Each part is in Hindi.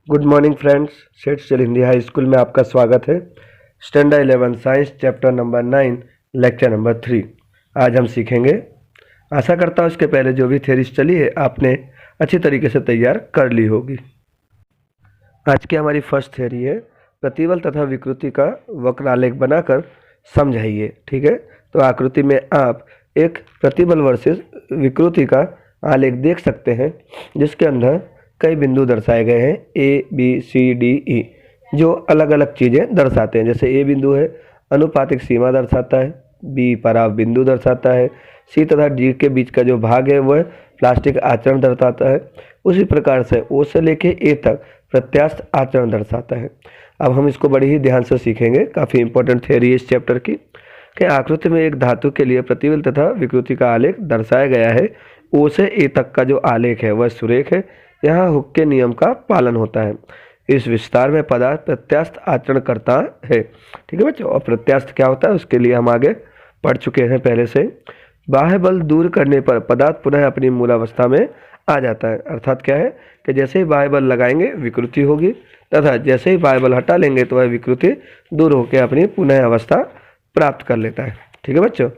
Good morning friends. सेठ चल हिंदी हाई स्कूल में आपका स्वागत है। Standard 11 science chapter number 9 lecture number 3 आज हम सीखेंगे। आशा करता हूँ इसके पहले जो भी थ्योरीज चली है आपने अच्छी तरीके से तैयार कर ली होगी। आज की हमारी फर्स्ट थ्योरी है प्रतिबल तथा विकृति का वक्र आलेख बनाकर समझाइए। ठीक है, तो आकृति में आप एक प्रतिबल वर्सेस विकृति का आलेख देख सकते हैं जिसके अंदर कई बिंदु दर्शाए गए हैं A B C D E जो अलग अलग चीज़ें दर्शाते हैं। जैसे ए बिंदु है अनुपातिक सीमा दर्शाता है, बी पराव बिंदु दर्शाता है, सी तथा डी के बीच का जो भाग है वह प्लास्टिक आचरण दर्शाता है। उसी प्रकार से ओ से लेके ए तक प्रत्यास्थ आचरण दर्शाता है। अब हम इसको बड़ी ही ध्यान से सीखेंगे। काफ़ी इंपॉर्टेंट थ्योरी है इस चैप्टर की कि आकृति में एक धातु के लिए प्रतिबल तथा विकृति का आलेख दर्शाया गया है। ओ से ए तक का जो आलेख है वह सुरेख है। यहाँ हुक के नियम का पालन होता है। इस विस्तार में पदार्थ प्रत्यास्थ आचरण करता है। ठीक है बच्चों, और प्रत्यास्थ क्या होता है उसके लिए हम आगे पढ़ चुके हैं पहले से। बाह्य बल दूर करने पर पदार्थ पुनः अपनी मूल अवस्था में आ जाता है। अर्थात क्या है कि जैसे ही बाह्य बल लगाएंगे विकृति होगी तथा जैसे ही बाह्य बल हटा लेंगे तो वह विकृति दूर होकर अपनी पुनः अवस्था प्राप्त कर लेता है। ठीक है बच्चों,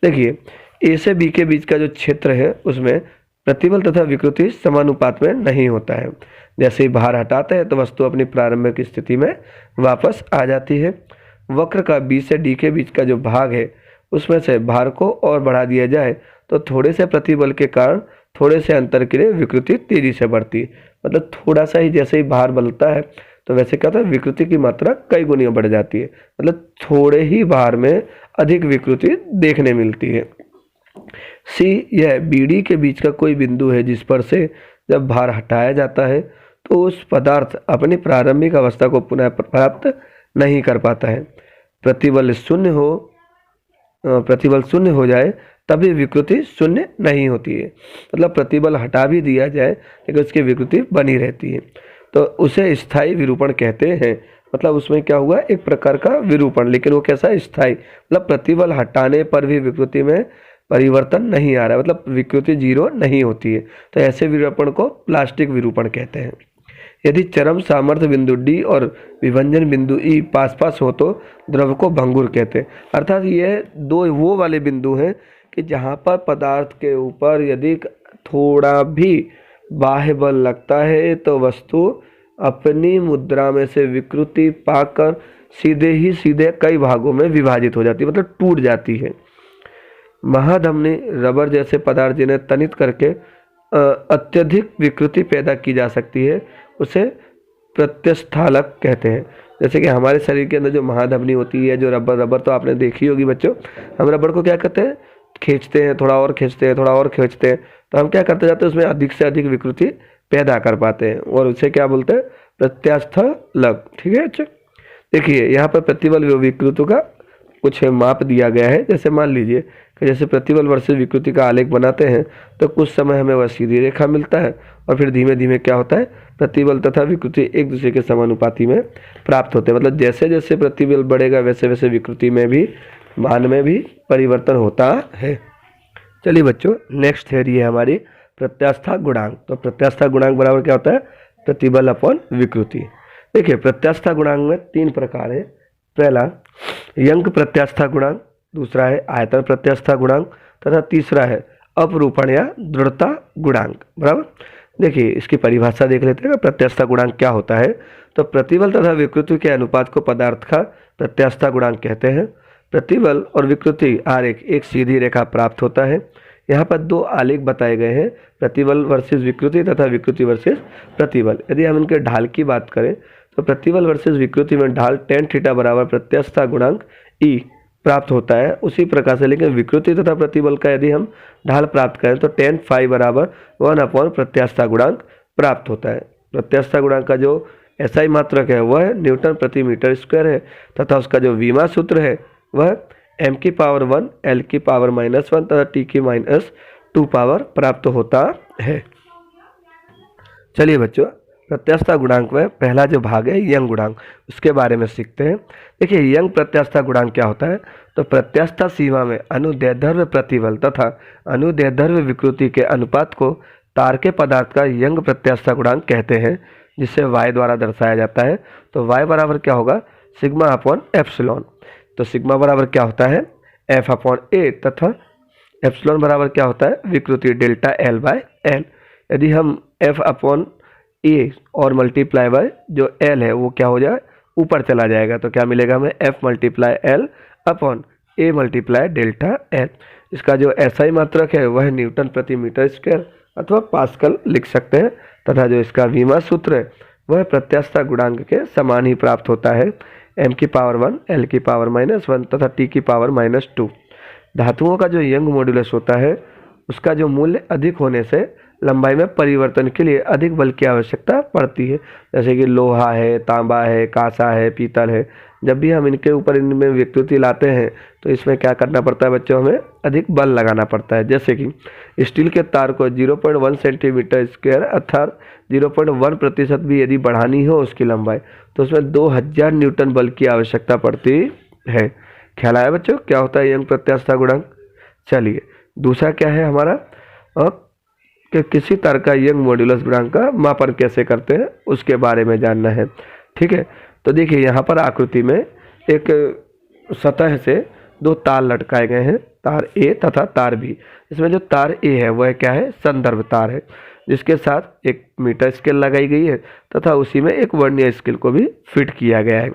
देखिए ए से बी के बीच का जो क्षेत्र है उसमें प्रतिबल तथा विकृति समानुपात में नहीं होता है। जैसे ही भार हटाते हैं तो वस्तु अपनी प्रारंभिक स्थिति में वापस आ जाती है। वक्र का बी से डी के बीच का जो भाग है उसमें से भार को और बढ़ा दिया जाए तो थोड़े से प्रतिबल के कारण थोड़े से अंतर के लिए विकृति तेजी से बढ़ती है। मतलब थोड़ा सा ही जैसे ही भार बढ़ता है तो वैसे क्या होता है विकृति की मात्रा कई गुनी बढ़ जाती है। मतलब थोड़े ही भार में अधिक विकृति देखने मिलती है। सी यह बीडी के बीच का कोई बिंदु है जिस पर से जब भार हटाया जाता है तो उस पदार्थ अपनी प्रारंभिक अवस्था को पुनः प्राप्त नहीं कर पाता है। प्रतिबल शून्य हो जाए तभी विकृति शून्य नहीं होती है। मतलब प्रतिबल हटा भी दिया जाए लेकिन उसकी विकृति बनी रहती है तो उसे स्थायी विरूपण कहते हैं। मतलब उसमें क्या हुआ एक प्रकार का विरूपण, लेकिन वो कैसा स्थायी, मतलब प्रतिबल हटाने पर भी विकृति में परिवर्तन नहीं आ रहा है, मतलब विकृति जीरो नहीं होती है। तो ऐसे विरूपण को प्लास्टिक विरूपण कहते हैं। यदि चरम सामर्थ्य बिंदु डी और विभंजन बिंदु ई पास पास हो तो द्रव को भंगुर कहते हैं। अर्थात ये दो वो वाले बिंदु हैं कि जहाँ पर पदार्थ के ऊपर यदि थोड़ा भी बाह्य बल लगता है तो वस्तु अपनी मुद्रा में से विकृति पाकर सीधे कई भागों में विभाजित हो जाती है, मतलब टूट जाती है। महाधमनी रबर जैसे पदार्थ जिन्हें तनित करके अत्यधिक विकृति पैदा की जा सकती है उसे प्रत्यस्थालक कहते हैं। जैसे कि हमारे शरीर के अंदर जो महाधमनी होती है, जो रबर तो आपने देखी होगी बच्चों। हम रबर को क्या करते हैं, खींचते हैं, थोड़ा और खींचते हैं, थोड़ा और खींचते हैं, तो हम क्या करते जाते हैं उसमें अधिक से अधिक विकृति पैदा कर पाते हैं और उसे क्या बोलते हैं, प्रत्यास्थलक। ठीक है अच्छा, देखिए यहाँ पर प्रतिबल विकृति का कुछ माप दिया गया है। जैसे मान लीजिए कि जैसे प्रतिबल वर्सेस विकृति का आलेख बनाते हैं तो कुछ समय हमें वह सीधी रेखा मिलता है और फिर धीमे धीमे क्या होता है प्रतिबल तथा विकृति एक दूसरे के समानुपाती में प्राप्त होते हैं। मतलब जैसे जैसे प्रतिबल बढ़ेगा वैसे वैसे विकृति में भी मान में भी परिवर्तन होता है। चलिए बच्चों, नेक्स्ट थ्योरी है हमारी प्रत्यास्था गुणांक। तो प्रत्यास्था गुणांक बराबर क्या होता है, प्रतिबल अपॉन विकृति। देखिए प्रत्यास्था गुणांक में 3 प्रकार है। पहला यंग प्रत्यास्था गुणांक, दूसरा है आयतन प्रत्यास्था गुणांक तथा तीसरा है अपरूपण या दृढ़ता गुणांक। बराबर, देखिए इसकी परिभाषा देख लेते हैं। प्रत्यास्था गुणांक क्या होता है, तो प्रतिबल तथा विकृति के अनुपात को पदार्थ का प्रत्यास्था गुणांक कहते हैं। प्रतिबल और विकृति आरेख एक सीधी रेखा प्राप्त होता है। यहाँ पर 2 आलेख बताए गए हैं, प्रतिबल वर्सेस विकृति तथा विकृति वर्सेस प्रतिबल। यदि हम इनके ढाल की बात करें तो प्रतिबल वर्सेस विकृति में ढाल tan थीटा बराबर प्रत्यास्था गुणांक ई प्राप्त होता है। उसी प्रकार से लेकिन विकृति तथा प्रतिबल का यदि हम ढाल प्राप्त करें तो tan फाई बराबर 1 अपॉन प्रत्यास्था गुणांक प्राप्त होता है। प्रत्यास्था गुणांक का जो SI मात्रक है वह न्यूटन प्रति मीटर स्क्वायर है तथा उसका जो वीमा सूत्र है वह m की पावर 1 l की पावर -1 तथा t की -2 पावर प्राप्त होता है। चलिए बच्चों, प्रत्यास्था गुणांक में पहला जो भाग है यंग गुणांक, उसके बारे में सीखते हैं। देखिए यंग प्रत्यास्था गुणांक क्या होता है, तो प्रत्यास्था सीमा में अनुदैर्ध्य प्रतिबल तथा अनुदैर्ध्य विकृति के अनुपात को तार के पदार्थ का यंग प्रत्यास्था गुणांक कहते हैं। जिसे y द्वारा दर्शाया जाता है। तो y बराबर क्या होगा, सिग्मा अपॉन एप्सिलॉन। तो सिग्मा बराबर क्या होता है, f अपॉन a, तथा एप्सिलॉन बराबर क्या होता है, विकृति डेल्टा l बाय l। यदि हम f अपॉन a और मल्टीप्लाई बाय जो l है वो क्या हो जाए, ऊपर चला जाएगा, तो क्या मिलेगा हमें, f multiply l upon a multiply delta l। इसका जो SI मात्रक है वह न्यूटन प्रति मीटर स्क्वायर अथवा पास्कल लिख सकते हैं, तथा जो इसका विमा सूत्र है वह प्रत्यास्थता गुणांक के समान ही प्राप्त होता है, m की पावर 1, l की पावर -1 तथा t की पावर -2। धातुओं का जो यंग मॉड्यूलस होता है उसका जो मूल्य अधिक होने से लंबाई में परिवर्तन के लिए अधिक बल की आवश्यकता पड़ती है, जैसे कि लोहा है, तांबा है, कांसा है, पीतल है। जब भी हम इनके ऊपर इनमें विकृति लाते हैं तो इसमें क्या करना पड़ता है बच्चों, हमें अधिक बल लगाना पड़ता है। जैसे कि स्टील के तार को 0.1 सेंटीमीटर स्क्वायर अर्थात 0.1% भी यदि बढ़ानी हो उसकी लंबाई, तो उसमें 2000 न्यूटन बल की आवश्यकता पड़ती है। ख्याल आया बच्चों, क्या होता है यंग प्रत्यास्थता गुणांक। चलिए दूसरा क्या है हमारा, कि किसी तार का यंग मॉड्यूलस गुणांक का मापन कैसे करते हैं उसके बारे में जानना है। ठीक है, तो देखिए यहाँ पर आकृति में एक सतह से दो तार लटकाए गए हैं, तार ए तथा तार बी। इसमें जो तार ए है वह क्या है, संदर्भ तार है, जिसके साथ एक मीटर स्केल लगाई गई है तथा उसी में एक वर्नियर स्केल को भी फिट किया गया है।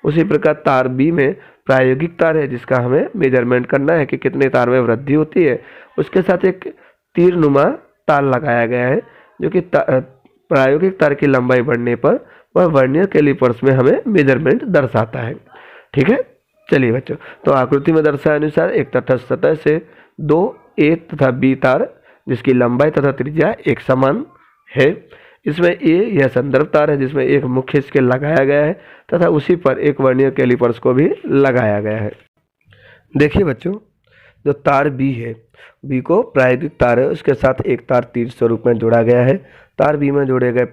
उसी प्रकार तार बी में प्रायोगिक तार है, जिसका हमें मेजरमेंट करना है कि कितने तार में वृद्धि होती है। उसके साथ एक तीर नुमा तार लगाया गया है, जो कि प्रायोगिक तार की लंबाई बढ़ने पर वह वर्नियर कैलिपर्स में हमें मेजरमेंट दर्शाता है। ठीक है, चलिए बच्चों, तो आकृति में दर्शाए अनुसार एक तटस्थ सतह से दो ए तथा बी तार जिसकी लंबाई तथा त्रिज्या एक समान है। इसमें ए यह संदर्भ तार है जिसमें एक मुख्य स्केल लगाया गया है तथा उसी पर एक वर्नियर कैलिपर्स को भी लगाया गया है। देखिए बच्चों, जो तार बी है, बी को प्रायोगिक तार है, उसके साथ एक तार तीर स्वरूप में जोड़ा गया है। तार बी में जोड़े गए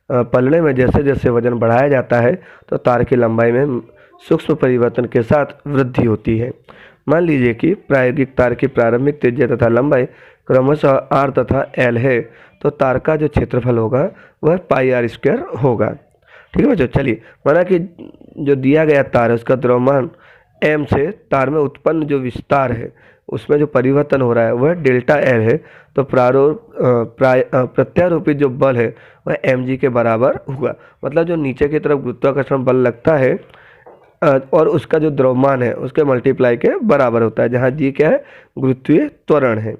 पलड़े में जैसे जैसे वजन बढ़ाया जाता है तो तार की लंबाई में सूक्ष्म परिवर्तन के साथ वृद्धि होती है। मान लीजिए कि प्रायोगिक तार की प्रारंभिक त्रिज्या तथा लंबाई क्रमशः r तथा l है, तो तार का जो क्षेत्रफल होगा वह पाई r स्क्वायर होगा। ठीक है बच्चों, चलिए माना कि जो दिया गया तार है उसका द्रव्यमान m से तार में उत्पन्न जो विस्तार है उसमें जो परिवर्तन हो रहा है वह डेल्टा l है, तो प्रत्यारोपित जो बल है वह mg के बराबर होगा। मतलब जो नीचे की तरफ गुरुत्वाकर्षण बल लगता है और उसका जो द्रव्यमान है उसके मल्टीप्लाई के बराबर होता है, जहाँ g क्या है, गुरुत्वीय त्वरण है।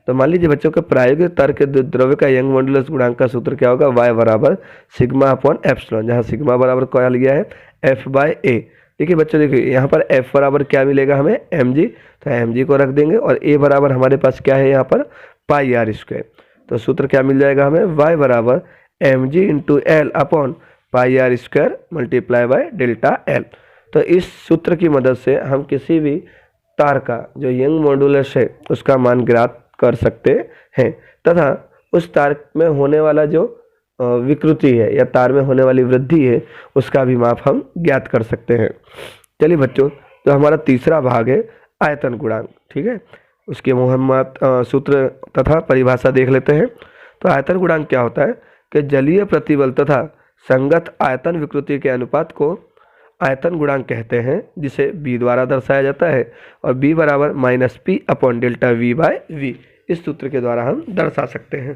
तो मान लीजिए बच्चों के प्रायोगिक तार के द्रव्य का यंग मॉड्यूलस गुणांक का सूत्र क्या होगा, y बराबर सिग्मा अपॉन एप्सिलॉन, जहाँ सिग्मा बराबर क्या लिया है, f बाय a। देखिए बच्चों, देखिए यहाँ पर f बराबर क्या मिलेगा हमें, mg, तो mg को रख देंगे और a बराबर हमारे पास क्या है यहाँ पर पाई r स्क्वायर। तो सूत्र क्या मिल जाएगा हमें, y बराबर mg into L upon pi r square multiply by delta l। तो इस सूत्र की मदद से हम किसी भी तार का जो यंग मॉड्यूलस है उसका मान ज्ञात कर सकते हैं तथा उस तार में होने वाला जो विकृति है या तार में होने वाली वृद्धि है उसका भी माप हम ज्ञात कर सकते हैं। चलिए बच्चों, तो हमारा तीसरा भाग है आयतन गुणांक। ठीक है, उसके मोहम्मद सूत्र तथा परिभाषा देख लेते हैं। तो आयतन गुणांक क्या होता है कि जलीय प्रतिबल तथा संगत आयतन विकृति के अनुपात को आयतन गुणांक कहते हैं, जिसे b द्वारा दर्शाया जाता है और b बराबर -p upon delta v by v, इस सूत्र के द्वारा हम दर्शा सकते हैं।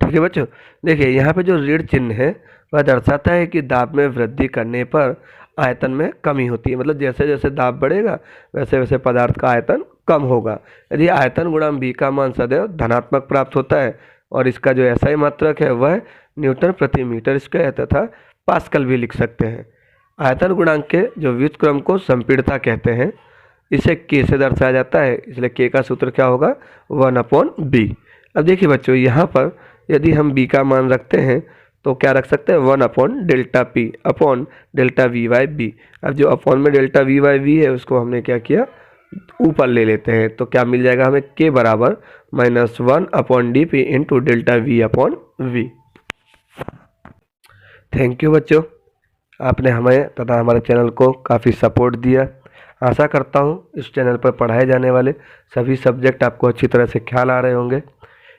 ठीक है बच्चों, देखिए यहाँ पे जो ऋण चिन्ह है वह दर्शाता है कि दाब में वृद्धि करने पर आयतन में कमी होती है। मतलब जैसे जैसे दाब बढ़ेगा वैसे वैसे पदार्थ का आयतन कम होगा। यदि आयतन गुणांक b का मान सदैव धनात्मक प्राप्त होता है और इसका जो SI मात्रक है वह न्यूटन प्रति मीटर स्क्वायर तथा पास्कल भी लिख सकते हैं। आयतन गुणांक के जो व्युत्क्रम को संपीड़ता कहते हैं, इसे k से दर्शाया जाता है, इसलिए k का सूत्र क्या होगा, 1/b। अब देखिए बच्चों, यहाँ पर यदि हम b का मान रखते हैं तो क्या रख सकते हैं, 1/Δp upon delta v by b। अब जो अपॉन में डेल्टा v बाई b है उसको हमने क्या किया, ऊपर ले लेते हैं, तो क्या मिल जाएगा हमें, k बराबर -1/dp into delta v upon v। Thank you बच्चों, आपने हमें तथा हमारे चैनल को काफ़ी सपोर्ट दिया। आशा करता हूँ इस चैनल पर पढ़ाए जाने वाले सभी सब्जेक्ट आपको अच्छी तरह से ख्याल आ रहे होंगे।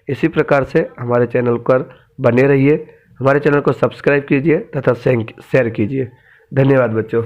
इसी प्रकार से हमारे चैनल पर बने रहिए हमारे चैनल को सब्सक्राइब कीजिए तथा शेयर कीजिए। धन्यवाद बच्चों।